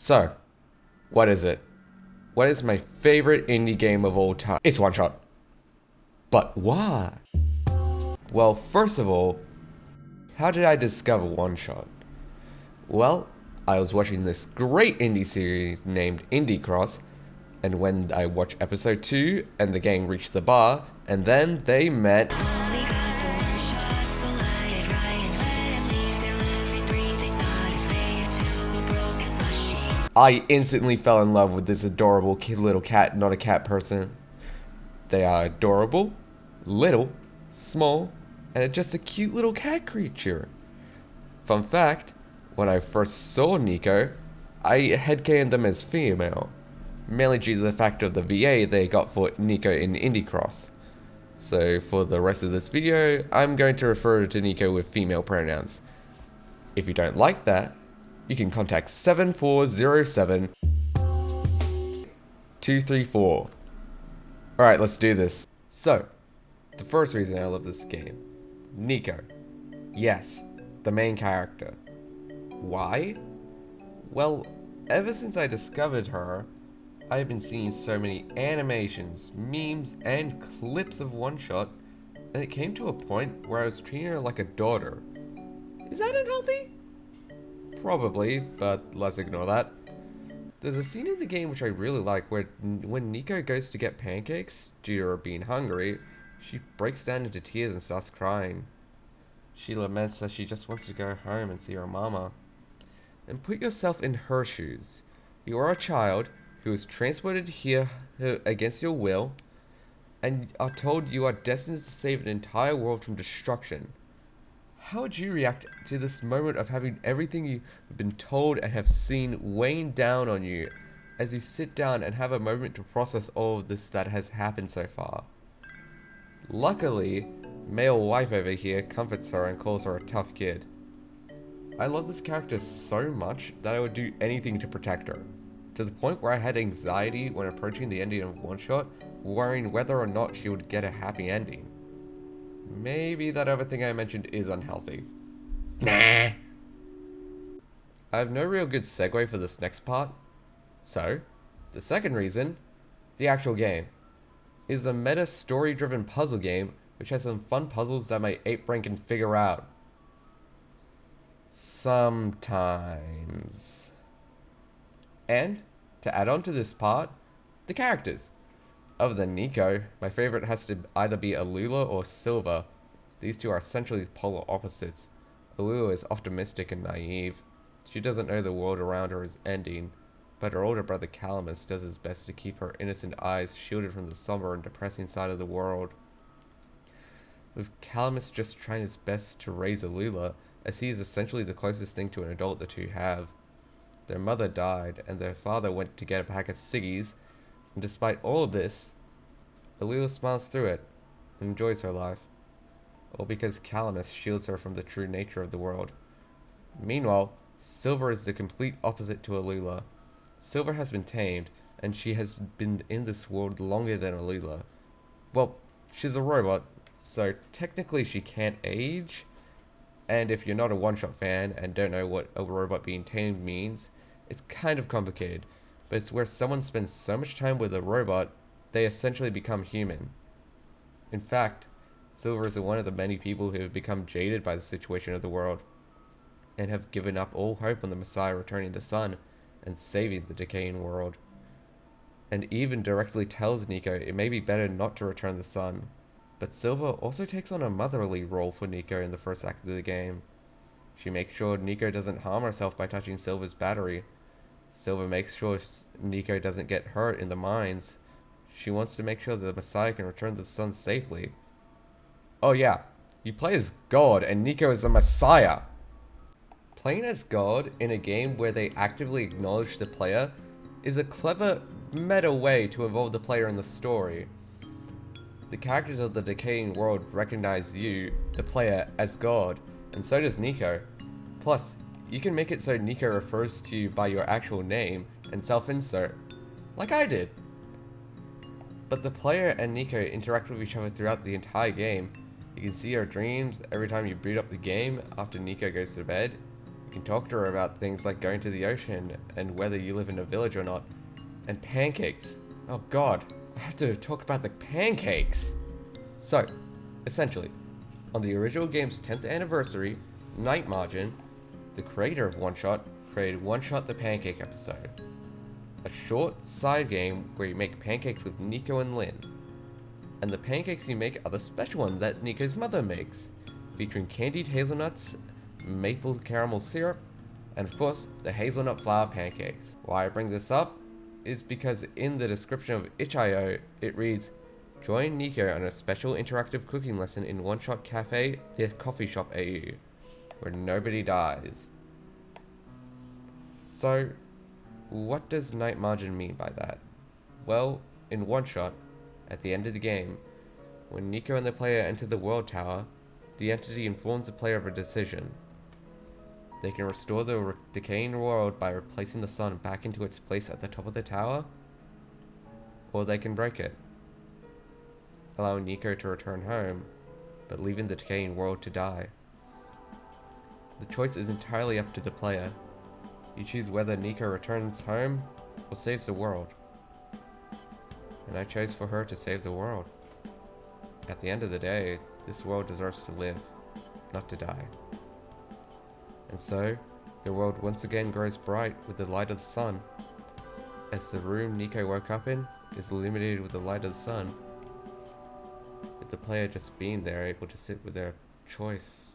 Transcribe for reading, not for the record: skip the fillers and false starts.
So, what is it? What is my favorite indie game of all time? It's OneShot. But why? Well, first of all, how did I discover OneShot? Well, I was watching this great indie series named Indie Cross, and when I watched episode 2 and the gang reached the bar, and then they met, I instantly fell in love with this adorable little cat, not a cat person. They are adorable, little, small, and just a cute little cat creature. Fun fact, when I first saw Nico, I headcanoned them as female, mainly due to the fact of the VA they got for Nico in Indie Cross. So for the rest of this video, I'm going to refer to Nico with female pronouns. If you don't like that, you can contact 7407 234. Alright, let's do this. So, the first reason I love this game. Nico. Yes, the main character. Why? Well, ever since I discovered her, I have been seeing so many animations, memes, and clips of OneShot, and it came to a point where I was treating her like a daughter. Is that unhealthy? Probably, but let's ignore that. There's a scene in the game which I really like where when Nico goes to get pancakes, due to her being hungry, she breaks down into tears and starts crying. She laments that she just wants to go home and see her mama. And put yourself in her shoes. You are a child who is transported here against your will, and are told you are destined to save an entire world from destruction. How would you react to this moment of having everything you've been told and have seen weighing down on you as you sit down and have a moment to process all of this that has happened so far? Luckily, male wife over here comforts her and calls her a tough kid. I love this character so much that I would do anything to protect her, to the point where I had anxiety when approaching the ending of OneShot, worrying whether or not she would get a happy ending. Maybe that other thing I mentioned is unhealthy. Nah. I have no real good segue for this next part. So, the second reason, the actual game, is a meta story-driven puzzle game which has some fun puzzles that my ape brain can figure out. Sometimes. And, to add on to this part, the characters. Other than Nico, my favorite has to either be Alula or Silver. These two are essentially polar opposites. Alula is optimistic and naive. She doesn't know the world around her is ending, but her older brother Calamus does his best to keep her innocent eyes shielded from the somber and depressing side of the world. With Calamus just trying his best to raise Alula, as he is essentially the closest thing to an adult the two have. Their mother died, and their father went to get a pack of ciggies, and despite all of this, Alula smiles through it and enjoys her life. All because Calamus shields her from the true nature of the world. Meanwhile, Silver is the complete opposite to Alula. Silver has been tamed, and she has been in this world longer than Alula. Well, she's a robot, so technically she can't age. And if you're not a OneShot fan and don't know what a robot being tamed means, it's kind of complicated. But it's where someone spends so much time with a robot, they essentially become human. In fact, Silver is one of the many people who have become jaded by the situation of the world, and have given up all hope on the Messiah returning the sun and saving the decaying world. And even directly tells Nico it may be better not to return the sun. But Silver also takes on a motherly role for Nico in the first act of the game. She makes sure Nico doesn't harm herself by touching Silver's battery. Silver makes sure Nico doesn't get hurt in the mines. She wants to make sure the Messiah can return the sun safely. Oh yeah, you play as God and Nico is the Messiah. Playing as God in a game where they actively acknowledge the player is a clever meta way to involve the player in the story. The characters of the decaying world recognize you, the player, as God, and so does Nico. Plus, you can make it so Nico refers to you by your actual name and self-insert, like I did. But the player and Nico interact with each other throughout the entire game. You can see her dreams every time you boot up the game after Nico goes to bed. You can talk to her about things like going to the ocean and whether you live in a village or not. And pancakes. Oh god, I have to talk about the pancakes! So, essentially, on the original game's 10th anniversary, Night-Margin, the creator of OneShot, created OneShot the Pancake episode. A short side game where you make pancakes with Niko and Lynn. And the pancakes you make are the special ones that Niko's mother makes, featuring candied hazelnuts, maple caramel syrup, and of course, the hazelnut flour pancakes. Why I bring this up is because in the description of itch.io, it reads, "Join Niko on a special interactive cooking lesson in OneShot Cafe, the coffee shop AU, where nobody dies." So, what does Night-Margin mean by that? Well, in OneShot, at the end of the game, when Niko and the player enter the world tower, the entity informs the player of a decision. They can restore the decaying world by replacing the sun back into its place at the top of the tower, or they can break it, allowing Niko to return home, but leaving the decaying world to die. The choice is entirely up to the player. You choose whether Niko returns home or saves the world. And I chose for her to save the world. At the end of the day, this world deserves to live, not to die. And so, the world once again grows bright with the light of the sun, as the room Niko woke up in is illuminated with the light of the sun, with the player just being there able to sit with their choice